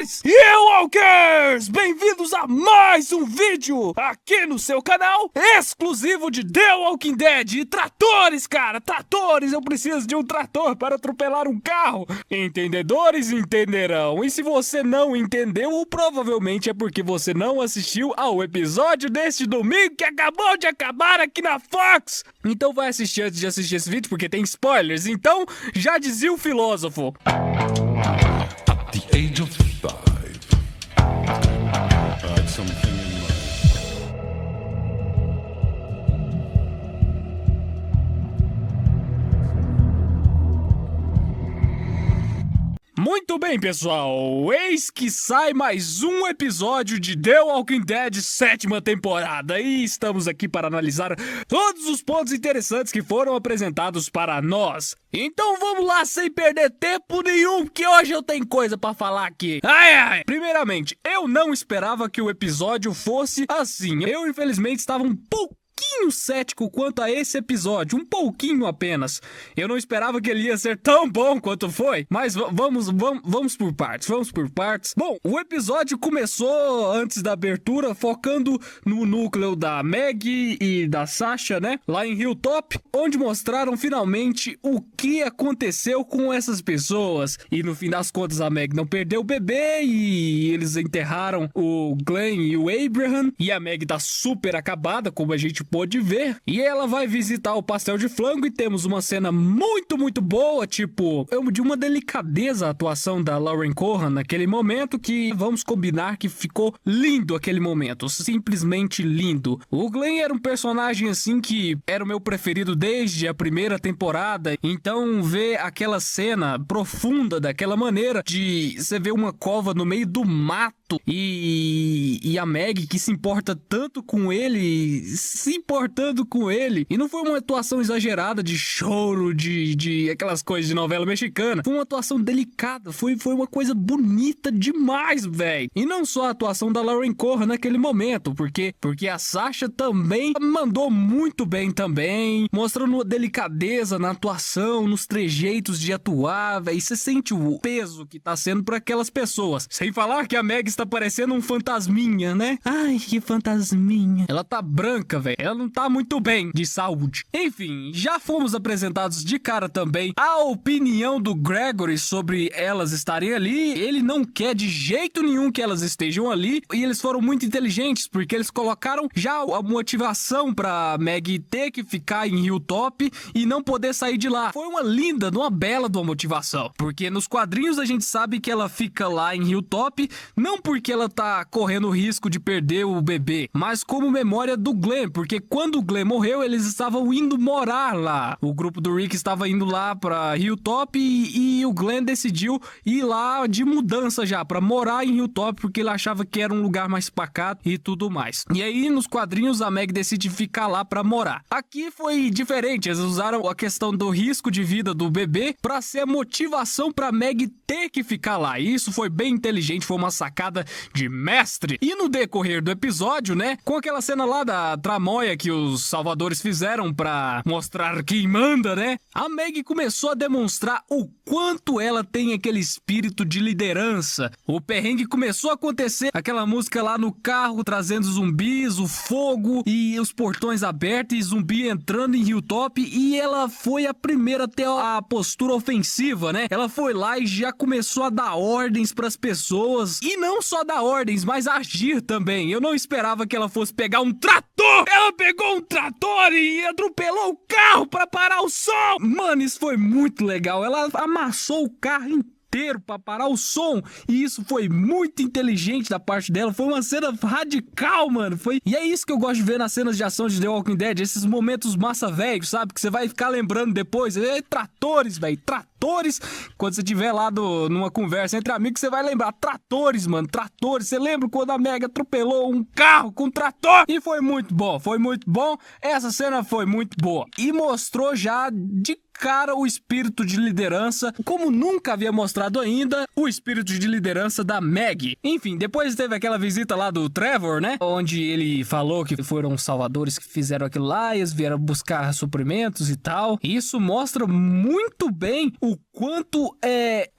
Senhores e Walkers, bem-vindos a mais um vídeo aqui no seu canal exclusivo de The Walking Dead. E tratores, cara, tratores, eu preciso de um trator para atropelar um carro. Entendedores entenderão. E se você não entendeu, provavelmente é porque você não assistiu ao episódio deste domingo que acabou de acabar aqui na Fox. Então vai assistir antes de assistir esse vídeo, porque tem spoilers. Então, já dizia o filósofo. At the age of 5, I had something in mind. Muito bem, pessoal, eis que sai mais um episódio de The Walking Dead 7ª temporada e estamos aqui para analisar todos os pontos interessantes que foram apresentados para nós. Então vamos lá sem perder tempo nenhum, que hoje eu tenho coisa para falar aqui. Primeiramente, eu não esperava que o episódio fosse assim. Eu infelizmente estava um pouquinho cético quanto a esse episódio, um pouquinho apenas. Eu não esperava que ele ia ser tão bom quanto foi, mas vamos por partes. Bom, o episódio começou antes da abertura focando no núcleo da Maggie e da Sasha, né? Lá em Hilltop, onde mostraram finalmente o que aconteceu com essas pessoas. E no fim das contas a Maggie não perdeu o bebê e eles enterraram o Glenn e o Abraham. E a Maggie tá super acabada, como a gente pode ver, e ela vai visitar o pastel de flango e temos uma cena muito boa, tipo, de uma delicadeza a atuação da Lauren Cohan naquele momento, que vamos combinar que ficou lindo aquele momento, simplesmente lindo. O Glenn era um personagem assim que era o meu preferido desde a primeira temporada, então ver aquela cena profunda daquela maneira, de você ver uma cova no meio do mato e a Maggie que se importa tanto com ele, importando com ele. E não foi uma atuação exagerada de choro, de aquelas coisas de novela mexicana. Foi uma atuação delicada, foi uma coisa bonita demais, velho. E não só a atuação da Lauren Cohan naquele momento, porque a Sasha também mandou muito bem também, mostrando uma delicadeza na atuação, nos trejeitos de atuar, velho. E você sente o peso que tá sendo pra aquelas pessoas. Sem falar que a Maggie está parecendo um fantasminha, né? Ai, que fantasminha. Ela tá branca, velho. Ela não tá muito bem de saúde. Enfim, já fomos apresentados de cara também a opinião do Gregory sobre elas estarem ali. Ele não quer de jeito nenhum que elas estejam ali. E eles foram muito inteligentes, porque eles colocaram já a motivação pra Maggie ter que ficar em Hilltop e não poder sair de lá. Foi uma bela de uma motivação. Porque nos quadrinhos a gente sabe que ela fica lá em Hilltop, não porque ela tá correndo o risco de perder o bebê, mas como memória do Glenn, porque quando o Glenn morreu, eles estavam indo morar lá. O grupo do Rick estava indo lá pra Hilltop e o Glenn decidiu ir lá de mudança já, pra morar em Hilltop, porque ele achava que era um lugar mais pacato e tudo mais. E aí, nos quadrinhos, a Maggie decide ficar lá pra morar. Aqui foi diferente, eles usaram a questão do risco de vida do bebê pra ser a motivação pra Maggie ter que ficar lá. E isso foi bem inteligente, foi uma sacada de mestre. E no decorrer do episódio, né, com aquela cena lá da tramóia que os salvadores fizeram pra mostrar quem manda, né, a Maggie começou a demonstrar o quanto ela tem aquele espírito de liderança. O perrengue começou a acontecer, aquela música lá no carro trazendo zumbis, o fogo e os portões abertos e zumbi entrando em Hilltop, e ela foi a primeira a ter a postura ofensiva, né? Ela foi lá e já começou a dar ordens pras pessoas, e não só dar ordens, mas agir também. Eu não esperava que ela fosse pegar um trator! Ela pegou um trator e atropelou o carro pra parar o som! Mano, isso foi muito legal. Ela amassou o carro inteiro pra parar o som, e isso foi muito inteligente da parte dela. Foi uma cena radical, mano. E é isso que eu gosto de ver nas cenas de ação de The Walking Dead, esses momentos massa velho, sabe? Que você vai ficar lembrando depois. Tratores, velho, tratores. Quando você estiver lá numa conversa entre amigos, você vai lembrar. Tratores, mano, tratores. Você lembra quando a Maggie atropelou um carro com um trator? E foi muito bom, foi muito bom. Essa cena foi muito boa. E mostrou já de cara o espírito de liderança, como nunca havia mostrado ainda, o espírito de liderança da Maggie. Enfim, depois teve aquela visita lá do Trevor, né? Onde ele falou que foram os salvadores que fizeram aquilo lá, e eles vieram buscar suprimentos e tal. E isso mostra muito bem o quanto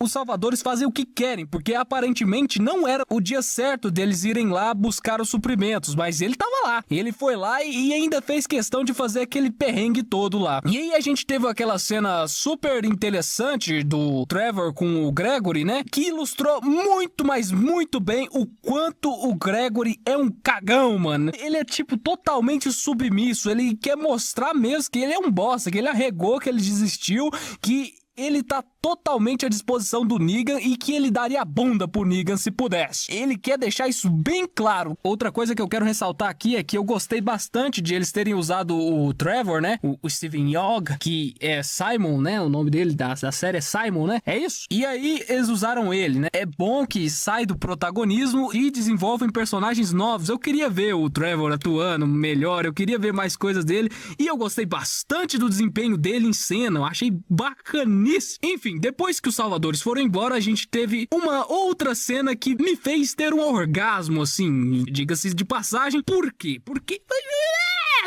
os salvadores fazem o que querem, porque aparentemente não era o dia certo deles irem lá buscar os suprimentos, mas ele tava lá. Ele foi lá e ainda fez questão de fazer aquele perrengue todo lá. E aí a gente teve aquela cena super interessante do Trevor com o Gregory, né? Que ilustrou muito, mas muito bem o quanto o Gregory é um cagão, mano. Ele é, tipo, totalmente submisso. Ele quer mostrar mesmo que ele é um bosta, que ele arregou, que ele desistiu, que ele tá totalmente à disposição do Negan e que ele daria a bunda pro Negan se pudesse. Ele quer deixar isso bem claro. Outra coisa que eu quero ressaltar aqui é que eu gostei bastante de eles terem usado o Trevor, né? O Steven Yeun, que é Simon, né? O nome dele da série é Simon, né? É isso? E aí eles usaram ele, né? É bom que sai do protagonismo e desenvolvem personagens novos. Eu queria ver o Trevor atuando melhor, eu queria ver mais coisas dele e eu gostei bastante do desempenho dele em cena. Eu achei bacaníssimo. Enfim, depois que os salvadores foram embora, a gente teve uma outra cena que me fez ter um orgasmo, assim, diga-se de passagem. Por quê? Porque...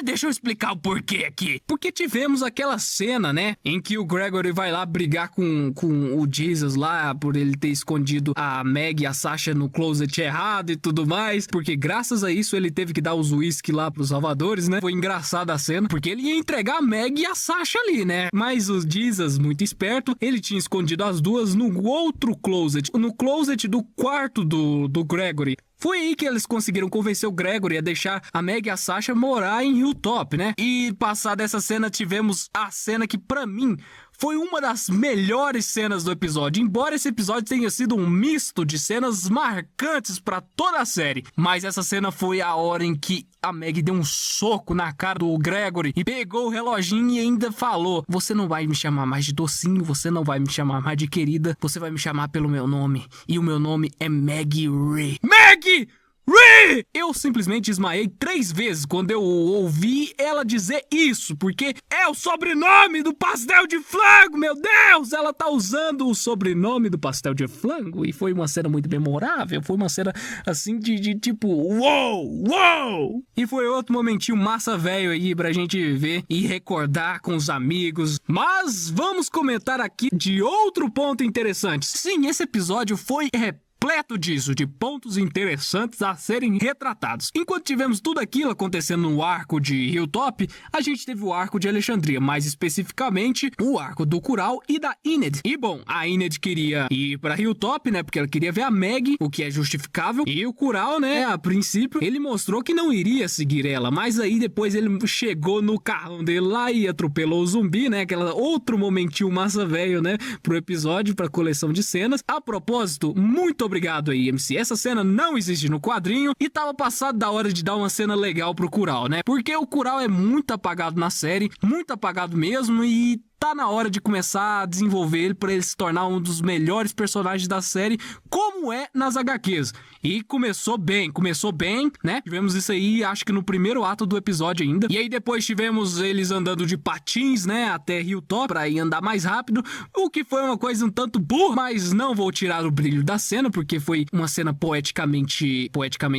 deixa eu explicar o porquê aqui. Porque tivemos aquela cena, né, em que o Gregory vai lá brigar com o Jesus lá por ele ter escondido a Maggie e a Sasha no closet errado e tudo mais. Porque graças a isso ele teve que dar os whisky lá pros salvadores, né? Foi engraçada a cena, porque ele ia entregar a Maggie e a Sasha ali, né? Mas o Jesus, muito esperto, ele tinha escondido as duas no outro closet, no closet do quarto do Gregory. Foi aí que eles conseguiram convencer o Gregory a deixar a Maggie e a Sasha morar em Hilltop, né? E passada essa cena, tivemos a cena que, pra mim, foi uma das melhores cenas do episódio. Embora esse episódio tenha sido um misto de cenas marcantes pra toda a série. Mas essa cena foi a hora em que a Maggie deu um soco na cara do Gregory e pegou o reloginho e ainda falou: você não vai me chamar mais de docinho, você não vai me chamar mais de querida, você vai me chamar pelo meu nome. E o meu nome é Maggie Rhee. Maggie Rhee! Eu simplesmente desmaiei 3 vezes quando eu ouvi ela dizer isso, porque é o sobrenome do pastel de flango, meu Deus! Ela tá usando o sobrenome do pastel de flango e foi uma cena muito memorável, foi uma cena assim de tipo, uou, uou! E foi outro momentinho massa velho aí pra gente ver e recordar com os amigos. Mas vamos comentar aqui de outro ponto interessante. Sim, esse episódio foi repleto disso, de pontos interessantes a serem retratados. Enquanto tivemos tudo aquilo acontecendo no arco de Hilltop, a gente teve o arco de Alexandria, mais especificamente o arco do Curall e da Enid. E bom, a Enid queria ir pra Hilltop, né, porque ela queria ver a Maggie, o que é justificável, e o Curall, né, a princípio, ele mostrou que não iria seguir ela, mas aí depois ele chegou no carrão dele lá e atropelou o zumbi, né, aquela outro momentinho massa velho, né, pro episódio, pra coleção de cenas. A propósito, muito obrigado aí, MC. Essa cena não existe no quadrinho e tava passado da hora de dar uma cena legal pro Curall, né? Porque o Curall é muito apagado na série, muito apagado mesmo, e tá na hora de começar a desenvolver ele pra ele se tornar um dos melhores personagens da série, como é nas HQs. E começou bem, né? Tivemos isso aí, acho que no primeiro ato do episódio ainda. E aí depois tivemos eles andando de patins, né, até Hilltop pra ir andar mais rápido, o que foi uma coisa um tanto burra, mas não vou tirar o brilho da cena, porque foi uma cena poeticamente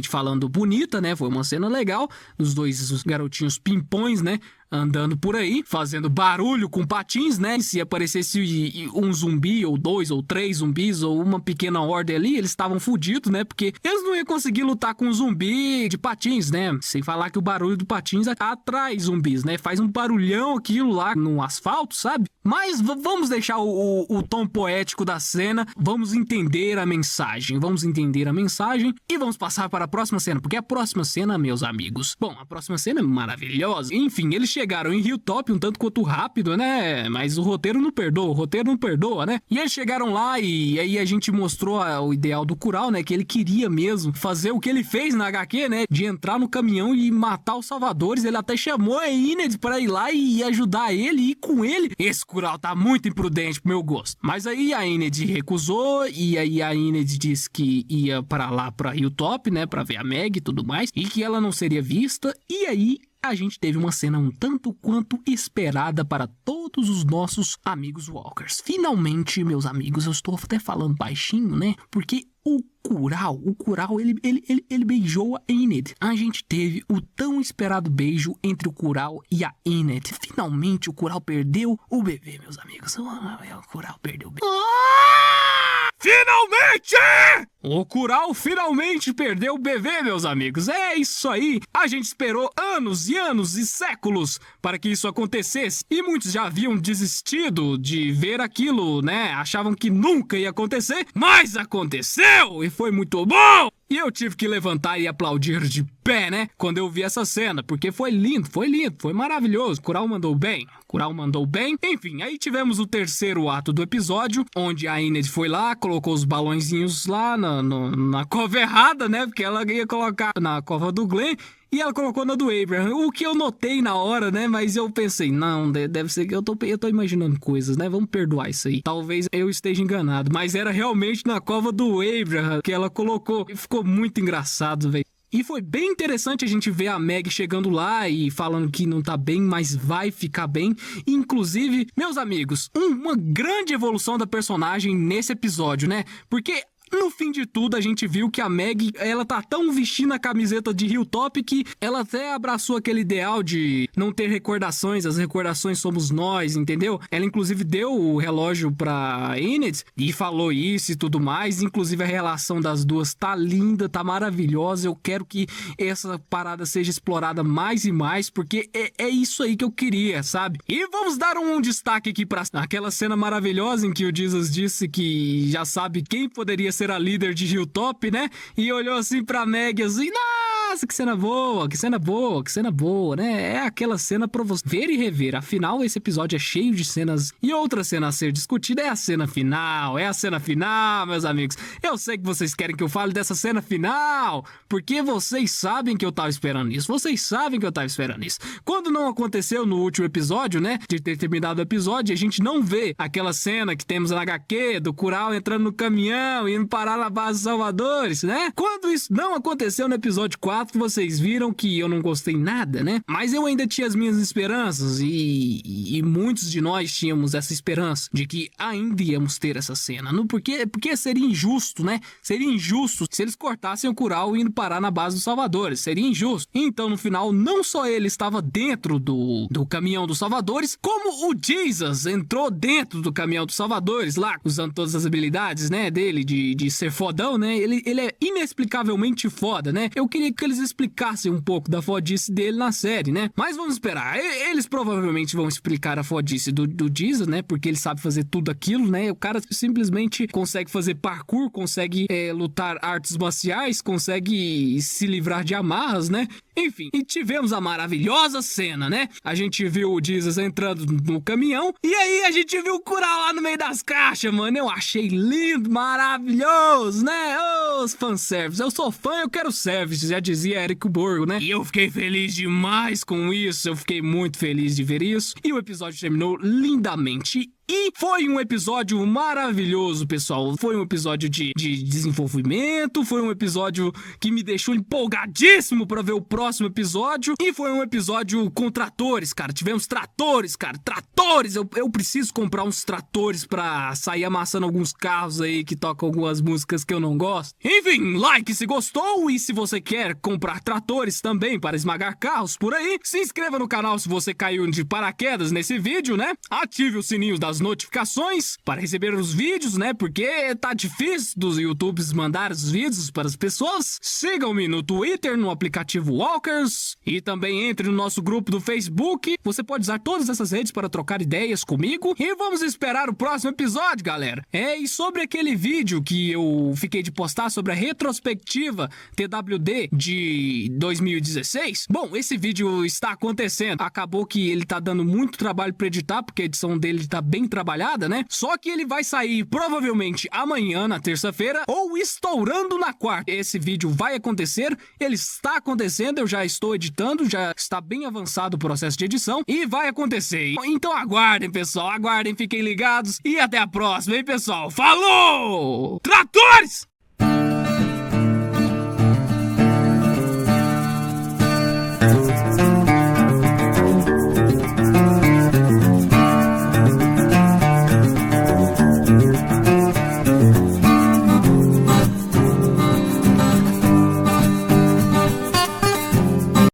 falando bonita, né? Foi uma cena legal, os dois garotinhos pimpões, né, andando por aí, fazendo barulho com patins, né? Se aparecesse um zumbi, ou 2, ou 3 zumbis, ou uma pequena ordem ali, eles estavam fodidos, né? Porque eles não iam conseguir lutar com um zumbi de patins, né? Sem falar que o barulho do patins atrai zumbis, né? Faz um barulhão aquilo lá no asfalto, sabe? Mas vamos deixar o tom poético da cena, vamos entender a mensagem e vamos passar para a próxima cena, porque a próxima cena, meus amigos, bom, a próxima cena é maravilhosa. Enfim, eles chegaram em Hilltop um tanto quanto rápido, né? Mas o roteiro não perdoa, né? E eles chegaram lá e aí a gente mostrou o ideal do Curall, né? Que ele queria mesmo fazer o que ele fez na HQ, né? De entrar no caminhão e matar os salvadores. Ele até chamou a Enid pra ir lá e ajudar ele e ir com ele. Esse Kurao tá muito imprudente pro meu gosto. Mas aí a Ened recusou, e aí a Ened disse que ia para lá pra Hilltop, né, pra ver a Meg e tudo mais, e que ela não seria vista, e aí a gente teve uma cena um tanto quanto esperada para todos os nossos amigos walkers. Finalmente, meus amigos, eu estou até falando baixinho, né? Porque o Kurao, ele beijou a Ened. A gente teve o tão esperado beijo entre o Kurao e a Ened. Finalmente, o Kurao perdeu o bebê, meus amigos. O Kurao perdeu o bebê. Finalmente! O Kurao finalmente perdeu o bebê, meus amigos. É isso aí. A gente esperou anos e anos e séculos para que isso acontecesse. E muitos já haviam desistido de ver aquilo, né? Achavam que nunca ia acontecer. Mas aconteceu! E foi muito bom! E eu tive que levantar e aplaudir de pé, né? Quando eu vi essa cena, porque foi lindo, foi maravilhoso. Kurao mandou bem. Enfim, aí tivemos o terceiro ato do episódio, onde a Ened foi lá, colocou os balõezinhos lá na cova errada, né? Porque ela ia colocar na cova do Glenn. E ela colocou na do Abraham, o que eu notei na hora, né? Mas eu pensei, não, deve ser que eu tô imaginando coisas, né? Vamos perdoar isso aí. Talvez eu esteja enganado, mas era realmente na cova do Abraham que ela colocou. E ficou muito engraçado, velho. E foi bem interessante a gente ver a Meg chegando lá e falando que não tá bem, mas vai ficar bem. Inclusive, meus amigos, uma grande evolução da personagem nesse episódio, né? Porque no fim de tudo, a gente viu que a Meg, ela tá tão vestindo a camiseta de Hilltop que ela até abraçou aquele ideal de não ter recordações, as recordações somos nós, entendeu? Ela inclusive deu o relógio pra Ened e falou isso e tudo mais, inclusive a relação das duas tá linda, tá maravilhosa, eu quero que essa parada seja explorada mais e mais, porque é isso aí que eu queria, sabe? E vamos dar um destaque aqui pra aquela cena maravilhosa em que o Jesus disse que já sabe quem poderia ser a líder de Hilltop, né? E olhou assim pra Meg assim, nossa, que cena boa, né? É aquela cena pra você ver e rever. Afinal, esse episódio é cheio de cenas. E outra cena a ser discutida é a cena final. Meus amigos. Eu sei que vocês querem que eu fale dessa cena final, porque vocês sabem que eu tava esperando isso. Quando não aconteceu no último episódio, né? De ter terminado o episódio, a gente não vê aquela cena que temos na HQ do Kurao entrando no caminhão, indo parar na base dos Salvadores, né? Quando isso não aconteceu no episódio 4, vocês viram que eu não gostei nada, né? Mas eu ainda tinha as minhas esperanças e muitos de nós tínhamos essa esperança de que ainda íamos ter essa cena. Porque seria injusto, né? Seria injusto se eles cortassem o Kurao indo parar na base dos Salvadores. Seria injusto. Então, no final, não só ele estava dentro do caminhão dos Salvadores, como o Jesus entrou dentro do caminhão dos Salvadores, lá, usando todas as habilidades, né, dele, de ser fodão, né? Ele é inexplicavelmente foda, né? Eu queria que eles explicassem um pouco da fodice dele na série, né? Mas vamos esperar. Eles provavelmente vão explicar a fodice do Jesus, né? Porque ele sabe fazer tudo aquilo, né? O cara simplesmente consegue fazer parkour, consegue lutar artes marciais, consegue se livrar de amarras, né? Enfim, e tivemos a maravilhosa cena, né? A gente viu o Jesus entrando no caminhão e aí a gente viu o Kurao lá no meio das caixas, mano. Eu achei lindo, maravilhoso, né? Os fanservice. Eu sou fã, eu quero service, já dizia Eric Borgo, né? E eu fiquei feliz demais com isso. Eu fiquei muito feliz de ver isso. E o episódio terminou lindamente. E foi um episódio maravilhoso, pessoal. Foi um episódio de desenvolvimento. Foi um episódio que me deixou empolgadíssimo pra ver o próximo episódio. E foi um episódio com tratores, cara. Tivemos tratores, cara. Tratores! Eu preciso comprar uns tratores pra sair amassando alguns carros aí que tocam algumas músicas que eu não gosto. Enfim, like se gostou. E se você quer comprar tratores também para esmagar carros por aí, se inscreva no canal se você caiu de paraquedas nesse vídeo, né? Ative o sininho das notificações para receber os vídeos, né? Porque tá difícil dos YouTubes mandar os vídeos para as pessoas. Sigam-me no Twitter, no aplicativo Walkers, e também entre no nosso grupo do Facebook. Você pode usar todas essas redes para trocar ideias comigo. E vamos esperar o próximo episódio, galera. E sobre aquele vídeo que eu fiquei de postar sobre a retrospectiva TWD de 2016. Bom, esse vídeo está acontecendo. Acabou que ele tá dando muito trabalho para editar, porque a edição dele tá bem bem trabalhada, né? Só que ele vai sair provavelmente amanhã, na terça-feira, ou estourando na quarta. Esse vídeo vai acontecer, ele está acontecendo, eu já estou editando, já está bem avançado o processo de edição e vai acontecer. Então aguardem, pessoal, aguardem, fiquem ligados e até a próxima, hein, pessoal? Falou! Tratores!